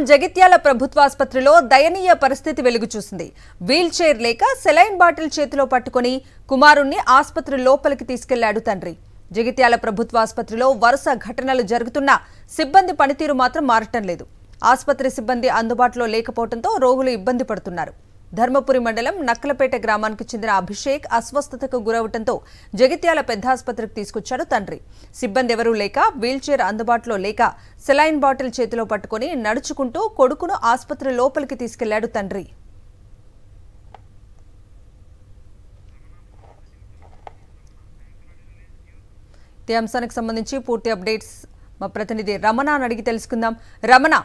జగిత్యాల ప్రభుత్వాసుపత్రిలో దయనీయ పరిస్థితి వెలుగు చూసింది. వీల్ చైర్ లేక సెలైన్ బాటిల్ చేతిలో పట్టుకొని కుమారుణ్ణి ఆసుపత్రి లోపలికి తీసుకెళ్లాడు తండ్రి. జగిత్యాల ప్రభుత్వాసుపత్రిలో వరుస ఘటనలు జరుగుతున్నా సిబ్బంది పనితీరు మాత్రం మారటం లేదు. ఆసుపత్రి సిబ్బంది అందుబాటులో లేకపోవడంతో రోగులు ఇబ్బంది పడుతున్నారు. ధర్మపురి మండలం నక్కలపేట గ్రామానికి చెందిన అభిషేక్ అస్వస్థతకు గురవడంతో జగిత్యాల పెద్ద ఆసుపత్రికి తీసుకొచ్చాడు తండ్రి. సిబ్బంది ఎవరూ లేక వీల్ చైర్ అందుబాటులో లేక సెలైన్ బాటిల్ చేతిలో పట్టుకుని నడుచుకుంటూ కొడుకును ఆసుపత్రి లోపలికి తీసుకెళ్లాడు తండ్రి. ఈ అంశానికి సంబంధించి పూర్తి అప్డేట్స్ మా ప్రతినిధి రమణ అడిగి తెలుసుకుందాం. రమణ,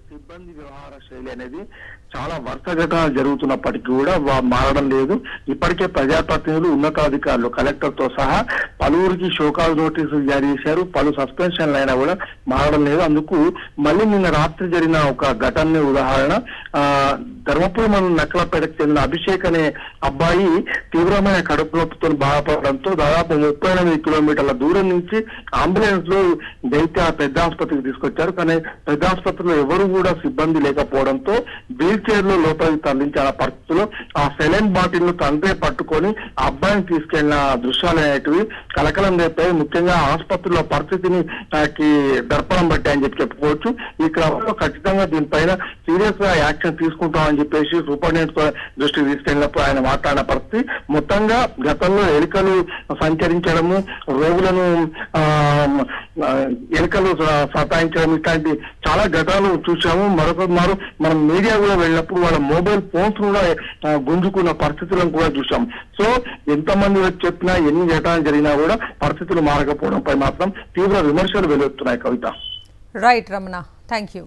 సిబ్బంది వ్యవహార శైలి అనేది చాలా వరుస ఘటనలు జరుగుతున్నప్పటికీ కూడా మారడం లేదు. ఇప్పటికే ప్రజాప్రతినిధులు, ఉన్నతాధికారులు, కలెక్టర్ తో సహా పలువురికి షోకాజ్ నోటీసులు జారీ చేశారు. పలు సస్పెన్షన్లు అయినా కూడా మారడం లేదు. అందుకు మళ్ళీ నిన్న రాత్రి జరిగిన ఒక ఘటన ఉదాహరణ. ధర్మపురి మండలం నక్కలపేటకు చెందిన అభిషేక్ అనే అబ్బాయి తీవ్రమైన కడుపు నొప్పితో బాధపడడంతో దాదాపు 38 కిలోమీటర్ల దూరం నుంచి అంబులెన్స్ లో జగిత్యాల పెద్ద ఆసుపత్రికి తీసుకొచ్చారు. కానీ పెద్ద ఆసుపత్రిలో ఎవరు కూడా సిబ్బంది లేకపోవడంతో వీల్ చైర్ లో లోపలికి తరలించిన పరిస్థితుల్లో ఆ సెలైన్ బాటిల్ ను తండ్రి పట్టుకొని ఆ అబ్బాయిని తీసుకెళ్లిన దృశ్యాలు అనేటివి కలకలం రేపాయి. ముఖ్యంగా ఆసుపత్రిలో పరిస్థితిని దర్పణం పట్టాయని చెప్పుకోవచ్చు. ఈ క్రమంలో ఖచ్చితంగా దీనిపైన సీరియస్ గా యాక్షన్ తీసుకుంటామని చెప్పేసి సూపరింటెండెంట్ దృష్టికి తీసుకెళ్లినప్పుడు ఆయన మాట్లాడిన పరిస్థితి. మొత్తంగా గతంలో ఎలుకలు సంచరించడము, రోగులను ఎలుకలు సతాయించడం ఇట్లాంటి చాలా ఘటనలు చూసాము. మరొక మనం మీడియా కూడా వెళ్ళినప్పుడు వాళ్ళ మొబైల్ ఫోన్స్ కూడా గుంజుకున్న పరిస్థితులను కూడా చూసాం. సో ఎంతమంది చెప్పినా, ఎన్ని ఘటనలు జరిగినా కూడా పరిస్థితులు మారకపోవడంపై మాత్రం తీవ్ర విమర్శలు వెలువెత్తున్నాయి. Kavitha. Right Ramana, thank you.